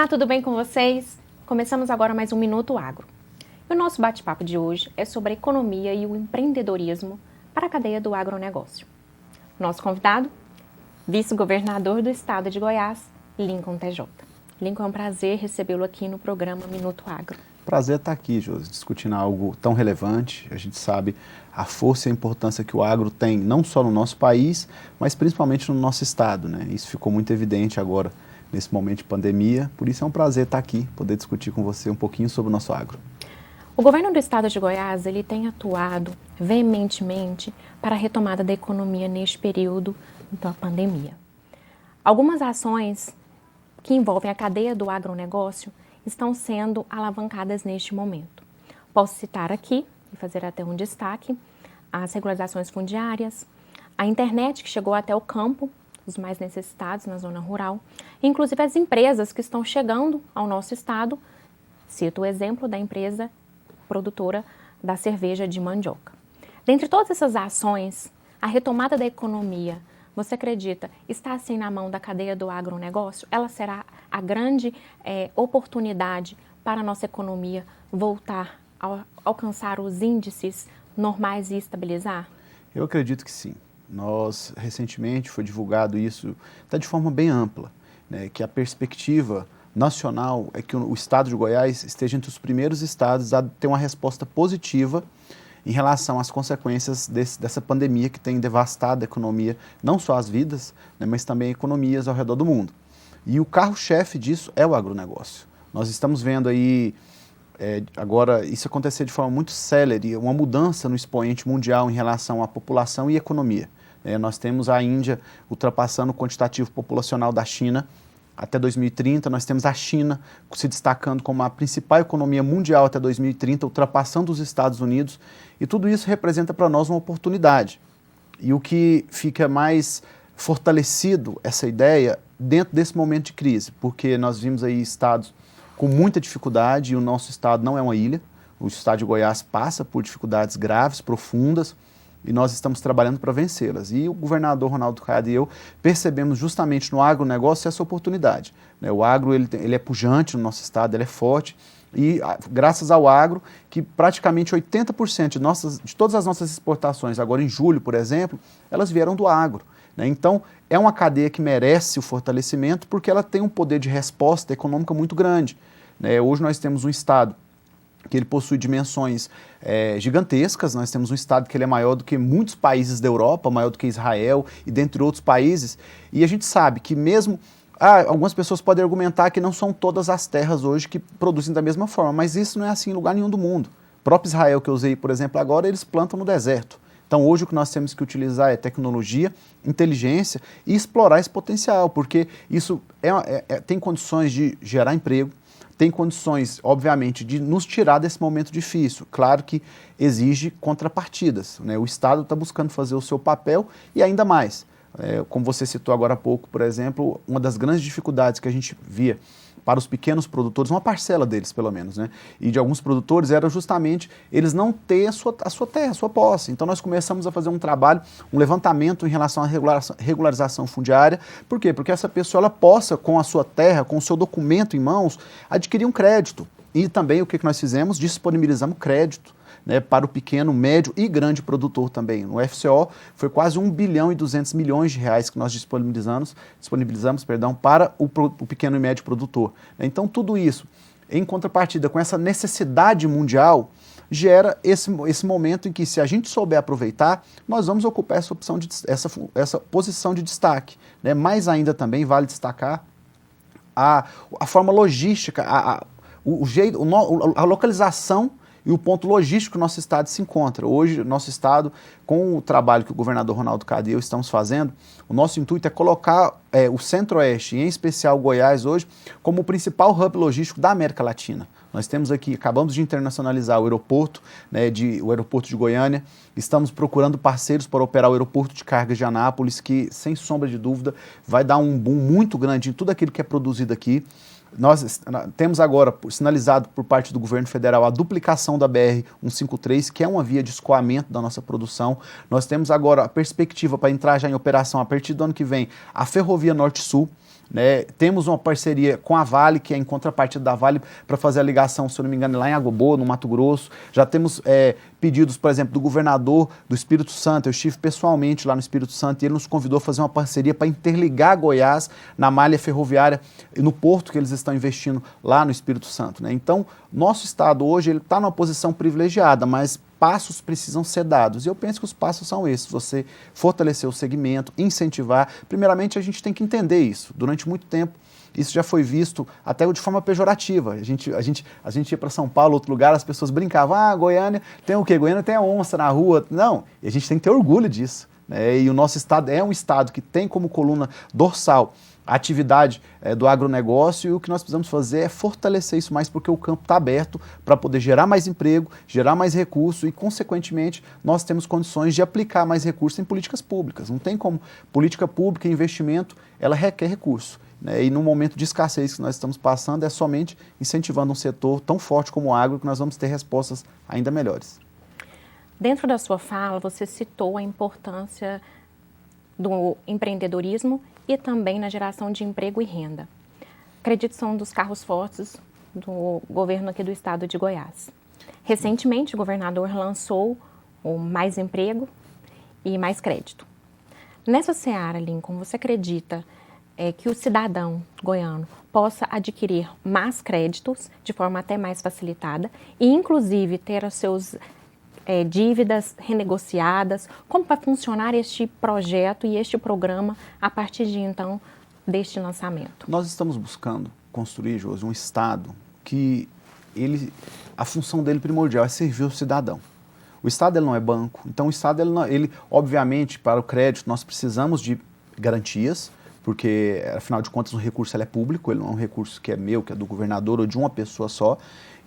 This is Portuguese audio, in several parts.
tudo bem com vocês? Começamos agora mais um Minuto Agro. E o nosso bate-papo de hoje é sobre a economia e o empreendedorismo para a cadeia do agronegócio. Nosso convidado, vice-governador do estado de Goiás, Lincoln TJ. Lincoln, é um prazer recebê-lo aqui no programa Minuto Agro. Prazer estar aqui, Josi, discutindo algo tão relevante. A gente sabe a força e a importância que o agro tem, não só no nosso país, mas principalmente no nosso estado, né? Isso ficou muito evidente agora, nesse momento de pandemia. Por isso é um prazer estar aqui, poder discutir com você um pouquinho sobre o nosso agro. O governo do estado de Goiás, ele tem atuado veementemente para a retomada da economia neste período da pandemia. Algumas ações que envolvem a cadeia do agronegócio estão sendo alavancadas neste momento. Posso citar aqui, e fazer até um destaque, as regularizações fundiárias, a internet que chegou até o campo, os mais necessitados na zona rural, inclusive as empresas que estão chegando ao nosso estado. Cito o exemplo da empresa produtora da cerveja de mandioca. Dentre todas essas ações, a retomada da economia, você acredita, está assim na mão da cadeia do agronegócio? Ela será a grande oportunidade para a nossa economia voltar a alcançar os índices normais e estabilizar? Eu acredito que sim. Nós, recentemente, foi divulgado isso até de forma bem ampla, né, que a perspectiva nacional é que o estado de Goiás esteja entre os primeiros estados a ter uma resposta positiva em relação às consequências dessa pandemia que tem devastado a economia, não só as vidas, né, mas também economias ao redor do mundo. E o carro-chefe disso é o agronegócio. Nós estamos vendo aí, agora, isso acontecer de forma muito célere, uma mudança no expoente mundial em relação à população e economia. Nós temos a Índia ultrapassando o quantitativo populacional da China. Até 2030, nós temos a China se destacando como a principal economia mundial até 2030, ultrapassando os Estados Unidos, e tudo isso representa para nós uma oportunidade. E o que fica mais fortalecido, essa ideia, dentro desse momento de crise, porque nós vimos aí estados com muita dificuldade, e o nosso estado não é uma ilha, o estado de Goiás passa por dificuldades graves, profundas, e nós estamos trabalhando para vencê-las. E o governador Ronaldo Caiado e eu percebemos justamente no agronegócio essa oportunidade. O agro ele é pujante no nosso estado, ele é forte, e graças ao agro, que praticamente 80% de todas as nossas exportações, agora em julho, por exemplo, elas vieram do agro. Então, é uma cadeia que merece o fortalecimento porque ela tem um poder de resposta econômica muito grande. Hoje nós temos um estado que ele possui dimensões gigantescas. Nós temos um estado que ele é maior do que muitos países da Europa, maior do que Israel e dentre outros países, e a gente sabe que mesmo, algumas pessoas podem argumentar que não são todas as terras hoje que produzem da mesma forma, mas isso não é assim em lugar nenhum do mundo. O próprio Israel que eu usei, por exemplo, agora, eles plantam no deserto. Então hoje o que nós temos que utilizar é tecnologia, inteligência e explorar esse potencial, porque isso tem condições de gerar emprego, tem condições, obviamente, de nos tirar desse momento difícil. Claro que exige contrapartidas, O Estado está buscando fazer o seu papel e ainda mais. Como você citou agora há pouco, por exemplo, uma das grandes dificuldades que a gente via para os pequenos produtores, uma parcela deles pelo menos, e de alguns produtores, era justamente eles não ter a sua terra, a sua posse. Então nós começamos a fazer um trabalho, um levantamento em relação à regularização fundiária. Por quê? Porque essa pessoa ela possa, com a sua terra, com o seu documento em mãos, adquirir um crédito. E também o que nós fizemos? Disponibilizamos crédito para o pequeno, médio e grande produtor também. No FCO foi quase 1 bilhão e 200 milhões de reais que nós disponibilizamos para o pequeno e médio produtor. Então tudo isso, em contrapartida com essa necessidade mundial, gera esse momento em que, se a gente souber aproveitar, nós vamos ocupar essa posição de destaque. Mais ainda também vale destacar a forma logística, a localização e o ponto logístico que o nosso estado se encontra. Hoje, o nosso estado, com o trabalho que o governador Ronaldo Caiado e eu estamos fazendo, o nosso intuito é colocar o Centro-Oeste, em especial Goiás hoje, como o principal hub logístico da América Latina. Nós temos aqui, acabamos de internacionalizar o aeroporto, o aeroporto de Goiânia, estamos procurando parceiros para operar o aeroporto de cargas de Anápolis, que, sem sombra de dúvida, vai dar um boom muito grande em tudo aquilo que é produzido aqui. Nós temos agora sinalizado por parte do governo federal a duplicação da BR-153, que é uma via de escoamento da nossa produção. Nós temos agora a perspectiva para entrar já em operação a partir do ano que vem a Ferrovia Norte-Sul. né? Temos uma parceria com a Vale, que é em contrapartida da Vale, para fazer a ligação, se eu não me engano, lá em Água Boa, no Mato Grosso. Já temos pedidos, por exemplo, do governador do Espírito Santo. Eu estive pessoalmente lá no Espírito Santo e ele nos convidou a fazer uma parceria para interligar Goiás na malha ferroviária e no porto que eles estão investindo lá no Espírito Santo, né? Então, nosso estado hoje ele está numa posição privilegiada, mas passos precisam ser dados. E eu penso que os passos são esses: você fortalecer o segmento, incentivar. Primeiramente, a gente tem que entender isso. Durante muito tempo, isso já foi visto até de forma pejorativa. A gente ia para São Paulo, outro lugar, as pessoas brincavam: ah, Goiânia tem o quê? Goiânia tem a onça na rua. Não, e a gente tem que ter orgulho disso, né? E o nosso estado é um estado que tem como coluna dorsal a atividade do agronegócio, e o que nós precisamos fazer é fortalecer isso mais, porque o campo está aberto para poder gerar mais emprego, gerar mais recurso e, consequentemente, nós temos condições de aplicar mais recursos em políticas públicas. Não tem como. Política pública e investimento, ela requer recurso, né? E no momento de escassez que nós estamos passando, é somente incentivando um setor tão forte como o agro que nós vamos ter respostas ainda melhores. Dentro da sua fala, você citou a importância do empreendedorismo e também na geração de emprego e renda. Acredito que são um dos carros fortes do governo aqui do estado de Goiás. Recentemente, o governador lançou o Mais Emprego e Mais Crédito. Nessa seara, Lincoln, você acredita que o cidadão goiano possa adquirir mais créditos de forma até mais facilitada e, inclusive, ter os seus dívidas renegociadas? Como vai funcionar este projeto e este programa a partir de então deste lançamento? Nós estamos buscando construir, Josi, um Estado que a função dele primordial é servir o cidadão. O Estado ele não é banco, então o Estado ele obviamente, para o crédito nós precisamos de garantias, porque afinal de contas o recurso ele é público, ele não é um recurso que é meu, que é do governador ou de uma pessoa só.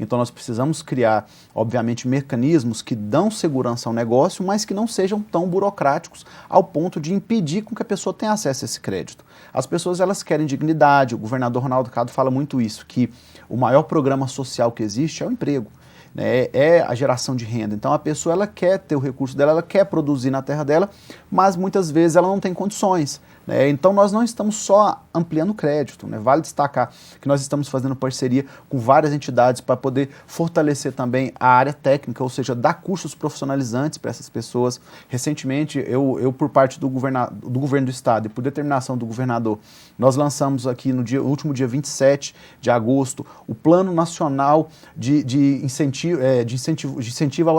Então nós precisamos criar, obviamente, mecanismos que dão segurança ao negócio, mas que não sejam tão burocráticos ao ponto de impedir com que a pessoa tenha acesso a esse crédito. As pessoas elas querem dignidade, o governador Ronaldo Caiado fala muito isso, que o maior programa social que existe é o emprego, né? É a geração de renda. Então a pessoa ela quer ter o recurso dela, ela quer produzir na terra dela, mas muitas vezes ela não tem condições, né? Então nós não estamos só ampliando o crédito, né? Vale destacar que nós estamos fazendo parceria com várias entidades para poder fortalecer também a área técnica, ou seja, dar cursos profissionalizantes para essas pessoas. Recentemente, eu por parte do governo do estado e por determinação do governador, nós lançamos aqui no último dia 27 de agosto o Plano Nacional de incentivo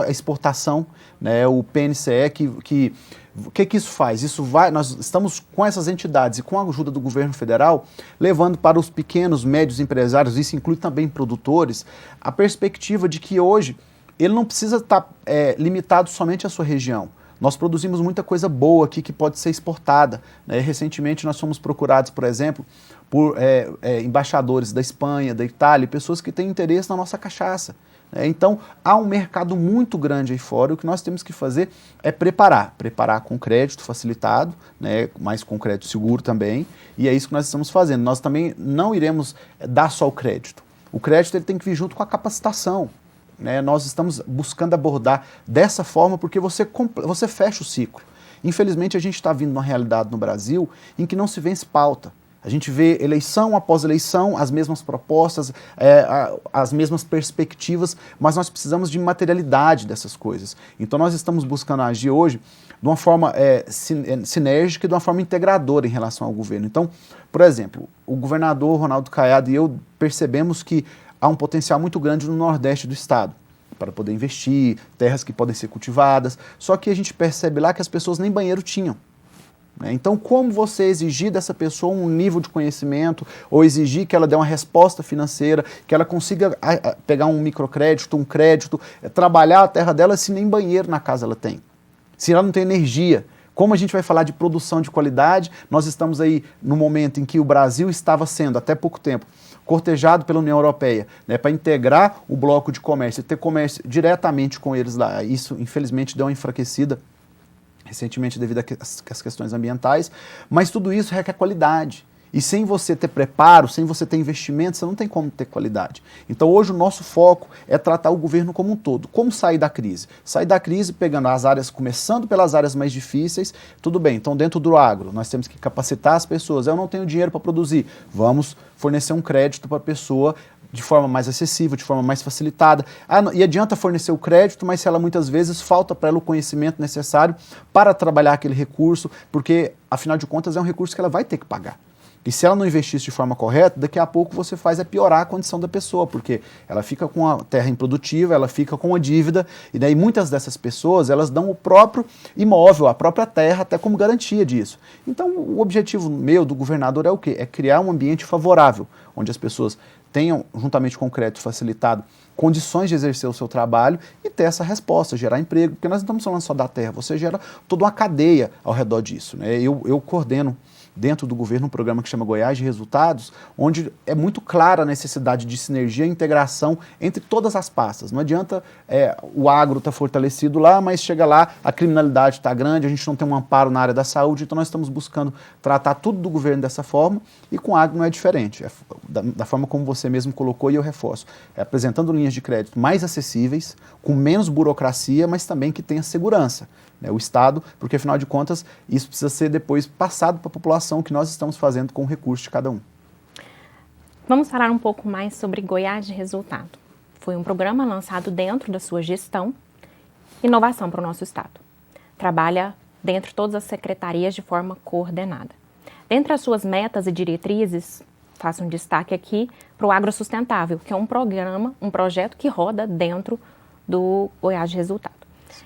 à exportação, né? O PNCE, o que isso faz? Nós estamos com essas entidades e com a ajuda do governo federal, levando para os pequenos, médios empresários, isso inclui também produtores, a perspectiva de que hoje ele não precisa estar limitado somente à sua região. Nós produzimos muita coisa boa aqui que pode ser exportada, né? Recentemente nós fomos procurados, por exemplo, por embaixadores da Espanha, da Itália, pessoas que têm interesse na nossa cachaça. Então, há um mercado muito grande aí fora, e o que nós temos que fazer é preparar com crédito facilitado, né, mas com crédito seguro também, e é isso que nós estamos fazendo. Nós também não iremos dar só o crédito ele tem que vir junto com a capacitação, né? Nós estamos buscando abordar dessa forma porque você fecha o ciclo. Infelizmente, a gente está vindo numa realidade no Brasil em que não se vence pauta. A gente vê eleição após eleição, as mesmas propostas, as mesmas perspectivas, mas nós precisamos de materialidade dessas coisas. Então nós estamos buscando agir hoje de uma forma sinérgica e de uma forma integradora em relação ao governo. Então, por exemplo, o governador Ronaldo Caiado e eu percebemos que há um potencial muito grande no Nordeste do estado para poder investir, terras que podem ser cultivadas, só que a gente percebe lá que as pessoas nem banheiro tinham. Então, como você exigir dessa pessoa um nível de conhecimento ou exigir que ela dê uma resposta financeira, que ela consiga pegar um microcrédito, um crédito, trabalhar a terra dela se nem banheiro na casa ela tem, se ela não tem energia? Como a gente vai falar de produção de qualidade? Nós estamos aí no momento em que o Brasil estava sendo, até pouco tempo, cortejado pela União Europeia, né, para integrar o bloco de comércio e ter comércio diretamente com eles lá. Isso, infelizmente, deu uma enfraquecida recentemente devido às questões ambientais, mas tudo isso requer qualidade. E sem você ter preparo, sem você ter investimento, você não tem como ter qualidade. Então hoje o nosso foco é tratar o governo como um todo. Como sair da crise? Sair da crise pegando as áreas, começando pelas áreas mais difíceis, tudo bem. Então dentro do agro, nós temos que capacitar as pessoas. Eu não tenho dinheiro para produzir. Vamos fornecer um crédito para a pessoa de forma mais acessível, de forma mais facilitada. E adianta fornecer o crédito, mas se ela muitas vezes falta para ela o conhecimento necessário para trabalhar aquele recurso, porque afinal de contas é um recurso que ela vai ter que pagar. E se ela não investir isso de forma correta, daqui a pouco você faz é piorar a condição da pessoa, porque ela fica com a terra improdutiva, ela fica com a dívida, e daí muitas dessas pessoas, elas dão o próprio imóvel, a própria terra, até como garantia disso. Então, o objetivo meu, do governador, é o quê? É criar um ambiente favorável, onde as pessoas tenham, juntamente com o crédito facilitado, condições de exercer o seu trabalho e ter essa resposta, gerar emprego, porque nós não estamos falando só da terra, você gera toda uma cadeia ao redor disso, né? Eu coordeno dentro do governo um programa que chama Goiás de Resultados, onde é muito clara a necessidade de sinergia e integração entre todas as pastas. Não adianta o agro estar fortalecido lá, mas chega lá, a criminalidade está grande, a gente não tem um amparo na área da saúde, então nós estamos buscando tratar tudo do governo dessa forma, e com o agro não é diferente. Da forma como você mesmo colocou, e eu reforço, apresentando linhas de crédito mais acessíveis, com menos burocracia, mas também que tenha segurança. O Estado, porque afinal de contas isso precisa ser depois passado para a população, o que nós estamos fazendo com o recurso de cada um. Vamos falar um pouco mais sobre Goiás de Resultado. Foi um programa lançado dentro da sua gestão, inovação para o nosso Estado. Trabalha dentro de todas as secretarias de forma coordenada. Dentre as suas metas e diretrizes, faço um destaque aqui para o Agro Sustentável, que é um programa, um projeto que roda dentro do Goiás de Resultado.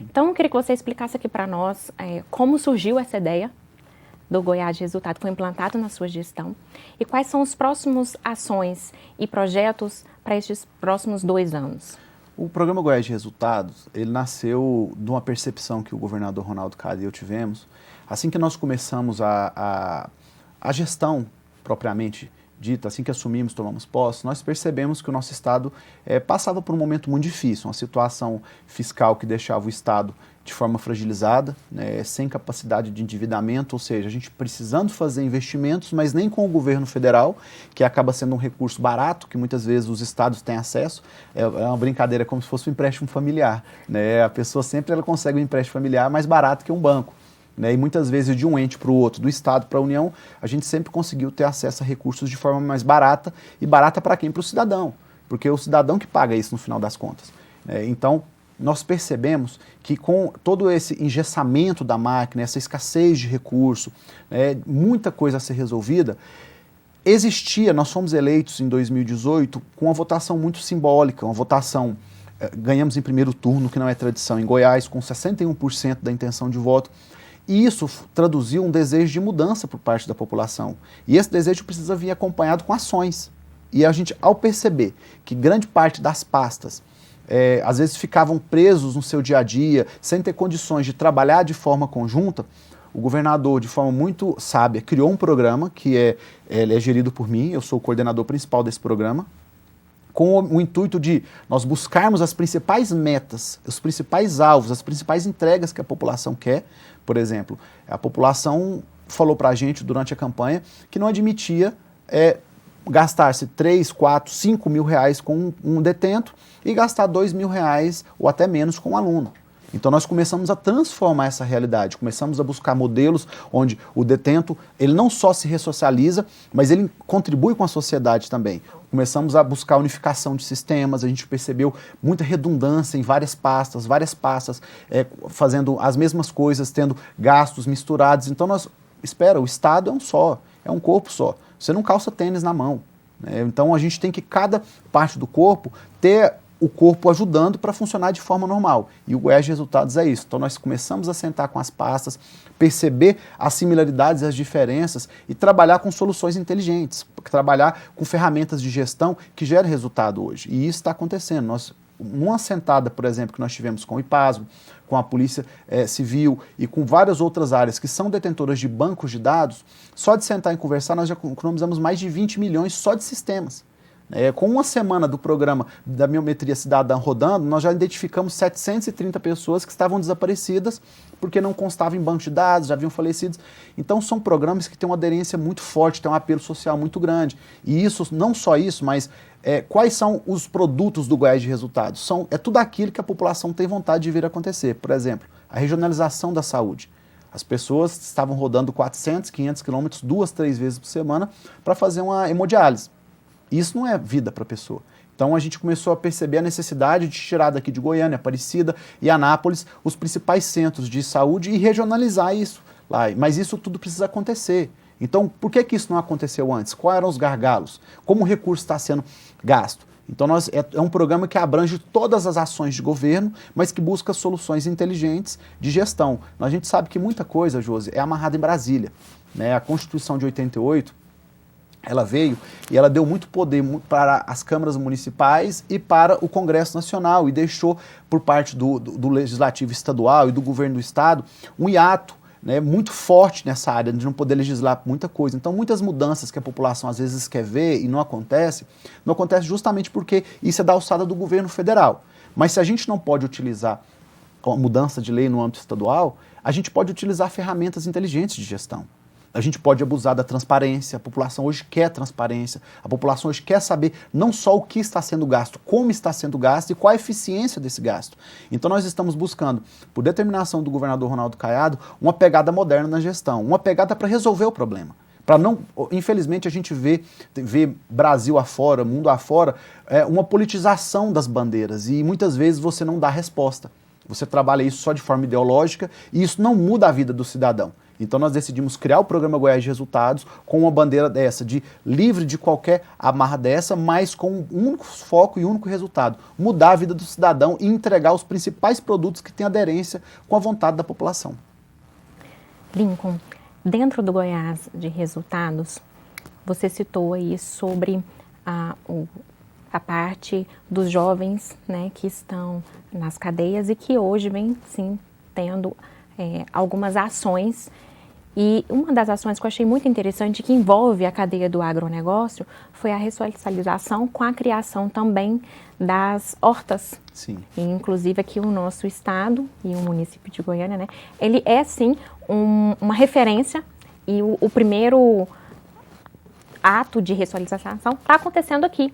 Então, eu queria que você explicasse aqui para nós como surgiu essa ideia do Goiás de Resultado, que foi implantado na sua gestão, e quais são os próximos ações e projetos para estes próximos 2 anos. O programa Goiás de Resultados, ele nasceu de uma percepção que o governador Ronaldo Caiado e eu tivemos, assim que nós começamos a gestão propriamente dita, assim que assumimos, tomamos posse, nós percebemos que o nosso Estado passava por um momento muito difícil, uma situação fiscal que deixava o Estado de forma fragilizada, né, sem capacidade de endividamento, ou seja, a gente precisando fazer investimentos, mas nem com o governo federal, que acaba sendo um recurso barato, que muitas vezes os estados têm acesso. É uma brincadeira, como se fosse um empréstimo familiar, né? A pessoa sempre consegue um empréstimo familiar mais barato que um banco. E muitas vezes de um ente para o outro, do Estado para a União, a gente sempre conseguiu ter acesso a recursos de forma mais barata. E barata para quem? Para o cidadão, porque é o cidadão que paga isso no final das contas. Então, nós percebemos que com todo esse engessamento da máquina, essa escassez de recurso, muita coisa a ser resolvida, nós fomos eleitos em 2018 com uma votação muito simbólica, uma votação, ganhamos em primeiro turno, que não é tradição, em Goiás, com 61% da intenção de voto. E isso traduziu um desejo de mudança por parte da população. E esse desejo precisa vir acompanhado com ações. E a gente, ao perceber que grande parte das pastas, às vezes ficavam presos no seu dia a dia, sem ter condições de trabalhar de forma conjunta, o governador, de forma muito sábia, criou um programa que ele é gerido por mim, eu sou o coordenador principal desse programa, com o intuito de nós buscarmos as principais metas, os principais alvos, as principais entregas que a população quer. Por exemplo, a população falou para a gente durante a campanha que não admitia gastar-se 3, 4, 5 mil reais com um detento e gastar 2 mil reais ou até menos com um aluno. Então nós começamos a transformar essa realidade, começamos a buscar modelos onde o detento, ele não só se ressocializa, mas ele contribui com a sociedade também. Começamos a buscar unificação de sistemas, a gente percebeu muita redundância em várias pastas fazendo as mesmas coisas, tendo gastos misturados. Então o Estado é um só, é um corpo só. Você não calça tênis na mão. Então a gente tem que cada parte do corpo ter o corpo ajudando para funcionar de forma normal. E o Goiás de Resultados é isso. Então nós começamos a sentar com as pastas, perceber as similaridades e as diferenças e trabalhar com soluções inteligentes, trabalhar com ferramentas de gestão que gerem resultado hoje. E isso está acontecendo. Numa sentada, por exemplo, que nós tivemos com o IPASGO, com a Polícia Civil e com várias outras áreas que são detentoras de bancos de dados, só de sentar e conversar nós já economizamos mais de 20 milhões só de sistemas. Com uma semana do programa da Biometria Cidadã rodando, nós já identificamos 730 pessoas que estavam desaparecidas porque não constavam em banco de dados, já haviam falecidos. Então são programas que têm uma aderência muito forte, têm um apelo social muito grande. E isso, não só isso, mas quais são os produtos do Goiás de Resultados? É tudo aquilo que a população tem vontade de vir acontecer. Por exemplo, a regionalização da saúde. As pessoas estavam rodando 400, 500 quilômetros 2, 3 vezes por semana para fazer uma hemodiálise. Isso não é vida para a pessoa. Então a gente começou a perceber a necessidade de tirar daqui de Goiânia, Aparecida e Anápolis os principais centros de saúde e regionalizar isso lá. Mas isso tudo precisa acontecer. Então por que isso não aconteceu antes? Quais eram os gargalos? Como o recurso está sendo gasto? Então é um programa que abrange todas as ações de governo, mas que busca soluções inteligentes de gestão. A gente sabe que muita coisa, Josi, é amarrada em Brasília. A Constituição de 88, ela veio e ela deu muito poder para as câmaras municipais e para o Congresso Nacional e deixou por parte do Legislativo Estadual e do governo do Estado um hiato muito forte nessa área de não poder legislar muita coisa. Então muitas mudanças que a população às vezes quer ver e não acontece justamente porque isso é da alçada do governo federal. Mas se a gente não pode utilizar a mudança de lei no âmbito estadual, a gente pode utilizar ferramentas inteligentes de gestão. A gente pode abusar da transparência, a população hoje quer transparência, a população hoje quer saber não só o que está sendo gasto, como está sendo gasto e qual a eficiência desse gasto. Então nós estamos buscando, por determinação do governador Ronaldo Caiado, uma pegada moderna na gestão, uma pegada para resolver o problema. Para não, infelizmente a gente vê Brasil afora, mundo afora, uma politização das bandeiras e muitas vezes você não dá resposta. Você trabalha isso só de forma ideológica e isso não muda a vida do cidadão. Então nós decidimos criar o programa Goiás de Resultados com uma bandeira dessa, de livre de qualquer amarra dessa, mas com um único foco e único resultado, mudar a vida do cidadão e entregar os principais produtos que têm aderência com a vontade da população. Lincoln, dentro do Goiás de Resultados, você citou aí sobre a parte dos jovens, que estão nas cadeias e que hoje vem sim tendo algumas ações. E uma das ações que eu achei muito interessante, que envolve a cadeia do agronegócio, foi a ressocialização com a criação também das hortas. Sim. E, inclusive aqui o nosso estado e o município de Goiânia, ele é sim uma referência e o primeiro ato de ressocialização está acontecendo aqui.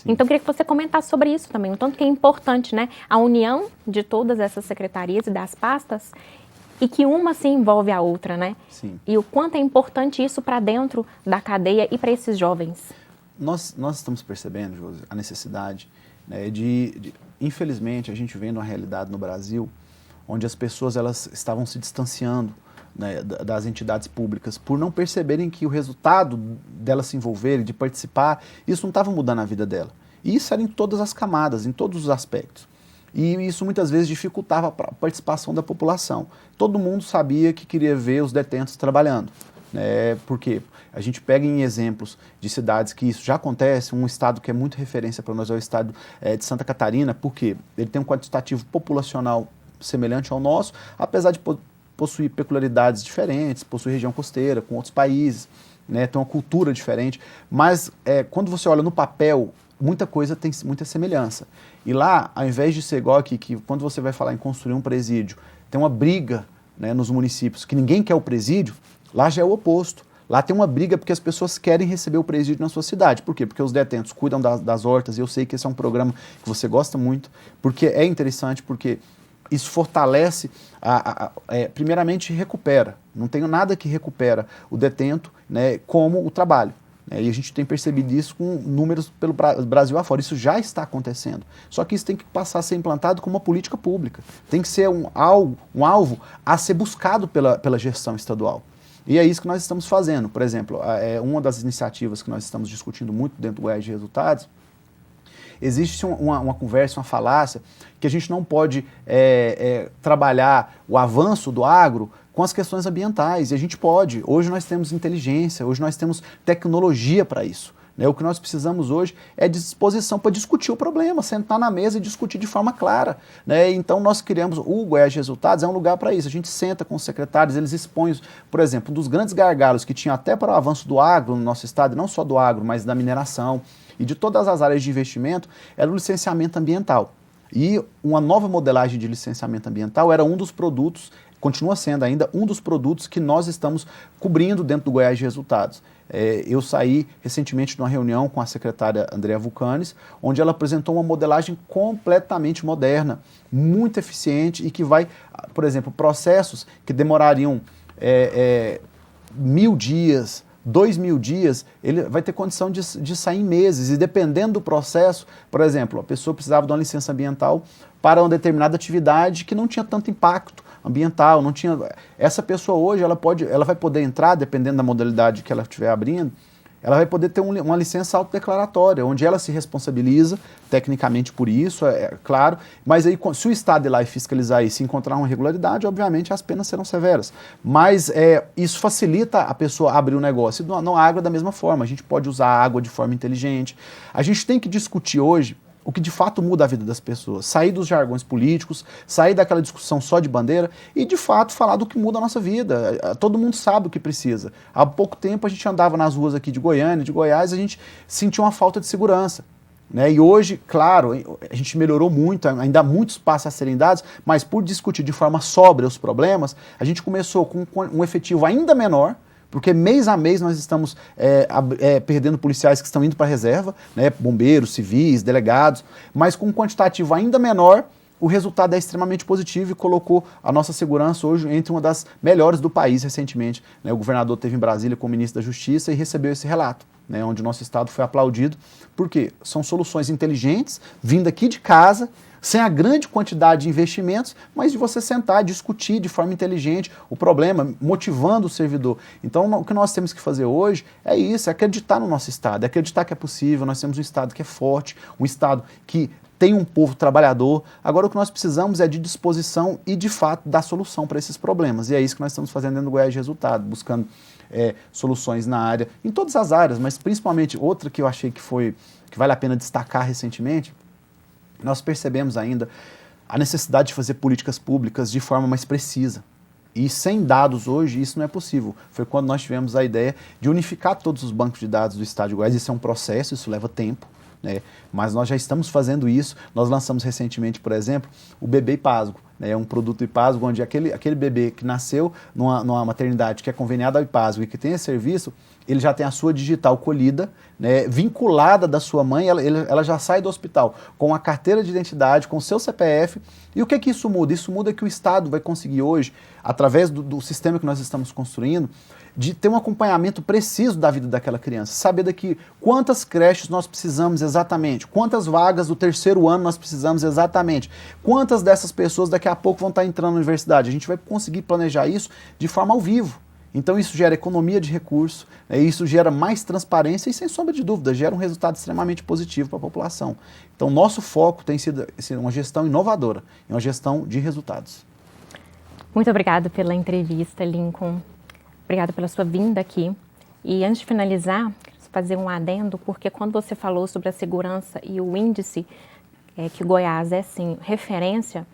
Então, eu queria que você comentasse sobre isso também, o tanto que é importante a união de todas essas secretarias e das pastas e que uma se envolve a outra, Sim. E o quanto é importante isso para dentro da cadeia e para esses jovens. Nós estamos percebendo, Josi, a necessidade infelizmente, a gente vê uma realidade no Brasil onde as pessoas elas estavam se distanciando das entidades públicas por não perceberem que o resultado delas se envolverem, de participar, isso não estava mudando a vida dela. E isso era em todas as camadas, em todos os aspectos. E isso muitas vezes dificultava a participação da população. Todo mundo sabia que queria ver os detentos trabalhando. Porque a gente pega em exemplos de cidades que isso já acontece, um estado que é muito referência para nós é o estado de Santa Catarina, porque ele tem um quantitativo populacional semelhante ao nosso, apesar de possuir peculiaridades diferentes, possui região costeira com outros países, tem uma cultura diferente, mas quando você olha no papel, muita coisa tem muita semelhança. E lá, ao invés de ser igual aqui, que quando você vai falar em construir um presídio, tem uma briga nos municípios, que ninguém quer o presídio, lá já é o oposto. Lá tem uma briga porque as pessoas querem receber o presídio na sua cidade. Por quê? Porque os detentos cuidam das hortas, e eu sei que esse é um programa que você gosta muito, porque é interessante, porque isso fortalece, primeiramente recupera. Não tem nada que recupera o detento como o trabalho. E a gente tem percebido isso com números pelo Brasil afora. Isso já está acontecendo. Só que isso tem que passar a ser implantado como uma política pública. Tem que ser um alvo a ser buscado pela gestão estadual. E é isso que nós estamos fazendo. Por exemplo, uma das iniciativas que nós estamos discutindo muito dentro do Goiás de Resultados, existe uma conversa, uma falácia, que a gente não pode trabalhar o avanço do agro com as questões ambientais, e a gente pode. Hoje nós temos inteligência, hoje nós temos tecnologia para isso. O que nós precisamos hoje é disposição para discutir o problema, sentar na mesa e discutir de forma clara. Então nós criamos, o Goiás de Resultados é um lugar para isso. A gente senta com os secretários, eles expõem, por exemplo, um dos grandes gargalos que tinha até para o avanço do agro no nosso estado, não só do agro, mas da mineração. e de todas as áreas de investimento era o licenciamento ambiental. E uma nova modelagem de licenciamento ambiental era um dos produtos, continua sendo ainda um dos produtos que nós estamos cobrindo dentro do Goiás de Resultados. Eu saí recentemente de uma reunião com a secretária Andrea Vulcanes, onde ela apresentou uma modelagem completamente moderna, muito eficiente e que vai, por exemplo, processos que demorariam 1.000 dias, 2.000 dias, ele vai ter condição de sair em meses. E dependendo do processo, por exemplo, a pessoa precisava de uma licença ambiental para uma determinada atividade que não tinha tanto impacto ambiental, não tinha. Essa pessoa hoje, ela vai poder entrar, dependendo da modalidade que ela estiver abrindo, ela vai poder ter uma licença autodeclaratória, onde ela se responsabiliza tecnicamente por isso, é claro, mas aí se o Estado ir lá e fiscalizar e se encontrar uma irregularidade, obviamente as penas serão severas. Mas isso facilita a pessoa abrir um negócio. E na água da mesma forma, a gente pode usar a água de forma inteligente. A gente tem que discutir hoje o que de fato muda a vida das pessoas, sair dos jargões políticos, sair daquela discussão só de bandeira e de fato falar do que muda a nossa vida. Todo mundo sabe o que precisa. Há pouco tempo a gente andava nas ruas aqui de Goiânia, de Goiás, a gente sentia uma falta de segurança. Né? E hoje, claro, a gente melhorou muito, ainda há muitos passos a serem dados, mas por discutir de forma sóbria os problemas, a gente começou com um efetivo ainda menor, porque mês a mês nós estamos perdendo policiais que estão indo para a reserva, né, bombeiros, civis, delegados, mas com um quantitativo ainda menor, o resultado é extremamente positivo e colocou a nossa segurança hoje entre uma das melhores do país recentemente. Né, o governador esteve em Brasília com o ministro da Justiça e recebeu esse relato, né, onde o nosso estado foi aplaudido, porque são soluções inteligentes, vindo aqui de casa, sem a grande quantidade de investimentos, mas de você sentar, discutir de forma inteligente o problema, motivando o servidor. Então, o que nós temos que fazer hoje é isso, é acreditar no nosso Estado, é acreditar que é possível, nós temos um Estado que é forte, um Estado que tem um povo trabalhador. Agora, o que nós precisamos é de disposição e, de fato, dar solução para esses problemas. E é isso que nós estamos fazendo dentro do Goiás de Resultado, buscando soluções na área, em todas as áreas, mas principalmente outra que eu achei que vale a pena destacar recentemente. Nós percebemos ainda a necessidade de fazer políticas públicas de forma mais precisa. E sem dados hoje isso não é possível. Foi quando nós tivemos a ideia de unificar todos os bancos de dados do Estado de Goiás. Isso é um processo, isso leva tempo, né? Mas nós já estamos fazendo isso. Nós lançamos recentemente, por exemplo, o Bebê Ipasgo. É um produto Ipasgo onde aquele bebê que nasceu numa maternidade que é conveniada ao Ipasgo e que tem esse serviço, ele já tem a sua digital colhida, né, vinculada da sua mãe, ela já sai do hospital com a carteira de identidade, com o seu CPF. E o que isso muda? Isso muda que o Estado vai conseguir hoje, através do sistema que nós estamos construindo, de ter um acompanhamento preciso da vida daquela criança, saber daqui quantas creches nós precisamos exatamente, quantas vagas do terceiro ano nós precisamos exatamente, quantas dessas pessoas daqui a pouco vão estar entrando na universidade. A gente vai conseguir planejar isso de forma ao vivo. Então isso gera economia de recursos, isso gera mais transparência e, sem sombra de dúvida, gera um resultado extremamente positivo para a população. Então nosso foco tem sido uma gestão inovadora, uma gestão de resultados. Muito obrigada pela entrevista, Lincoln. Obrigada pela sua vinda aqui. E antes de finalizar, quero fazer um adendo, porque quando você falou sobre a segurança e o índice que Goiás é, sim, referência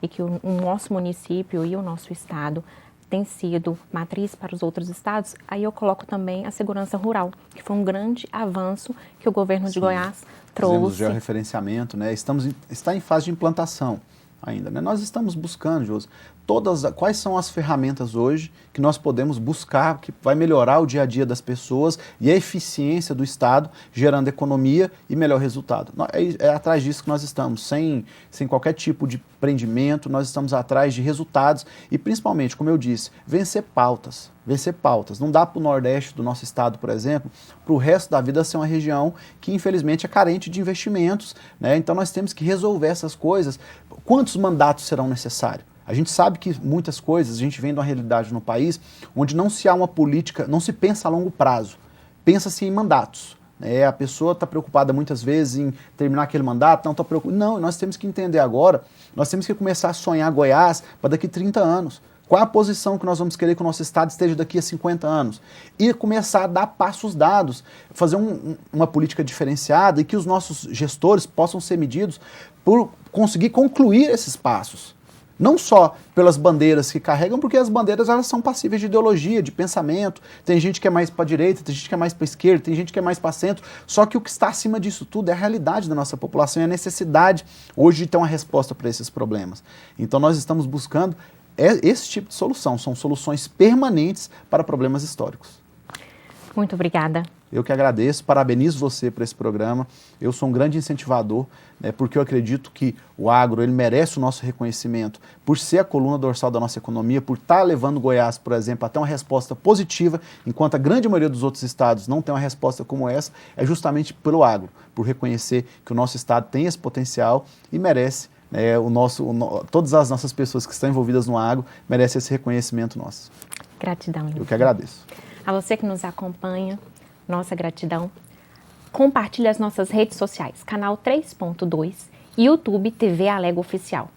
e que o nosso município e o nosso estado tem sido matriz para os outros estados, aí eu coloco também a segurança rural, que foi um grande avanço que o governo de Goiás trouxe. Fizemos georreferenciamento, né? Está em fase de implantação ainda, né? Nós estamos buscando, Josi, quais são as ferramentas hoje que nós podemos buscar, que vai melhorar o dia a dia das pessoas e a eficiência do Estado, gerando economia e melhor resultado. É atrás disso que nós estamos, sem qualquer tipo de prendimento, nós estamos atrás de resultados e, principalmente, como eu disse, vencer pautas. Não dá para o Nordeste do nosso estado, por exemplo, para o resto da vida ser uma região que, infelizmente, é carente de investimentos, né? Então, nós temos que resolver essas coisas. Quantos mandatos serão necessários? A gente sabe que muitas coisas, a gente vem de uma realidade no país onde não se há uma política, não se pensa a longo prazo, pensa-se em mandatos. A pessoa está preocupada muitas vezes em terminar aquele mandato, não está preocupada. Não, nós temos que entender agora, nós temos que começar a sonhar Goiás para daqui a 30 anos. Qual a posição que nós vamos querer que o nosso estado esteja daqui a 50 anos? E começar a dar passos dados, fazer uma política diferenciada e que os nossos gestores possam ser medidos por conseguir concluir esses passos. Não só pelas bandeiras que carregam, porque as bandeiras elas são passíveis de ideologia, de pensamento. Tem gente que é mais para a direita, tem gente que é mais para a esquerda, tem gente que é mais para centro. Só que o que está acima disso tudo é a realidade da nossa população e a necessidade hoje de ter uma resposta para esses problemas. Então nós estamos buscando esse tipo de solução. São soluções permanentes para problemas históricos. Muito obrigada. Eu que agradeço, parabenizo você por esse programa. Eu sou um grande incentivador, né, porque eu acredito que o agro ele merece o nosso reconhecimento por ser a coluna dorsal da nossa economia, por estar levando Goiás, por exemplo, até uma resposta positiva, enquanto a grande maioria dos outros estados não tem uma resposta como essa, é justamente pelo agro, por reconhecer que o nosso estado tem esse potencial e merece, né, todas as nossas pessoas que estão envolvidas no agro merecem esse reconhecimento nosso. Gratidão. Eu que agradeço. A você que nos acompanha, nossa gratidão. Compartilhe as nossas redes sociais, canal 3.2, YouTube TV Alego Oficial.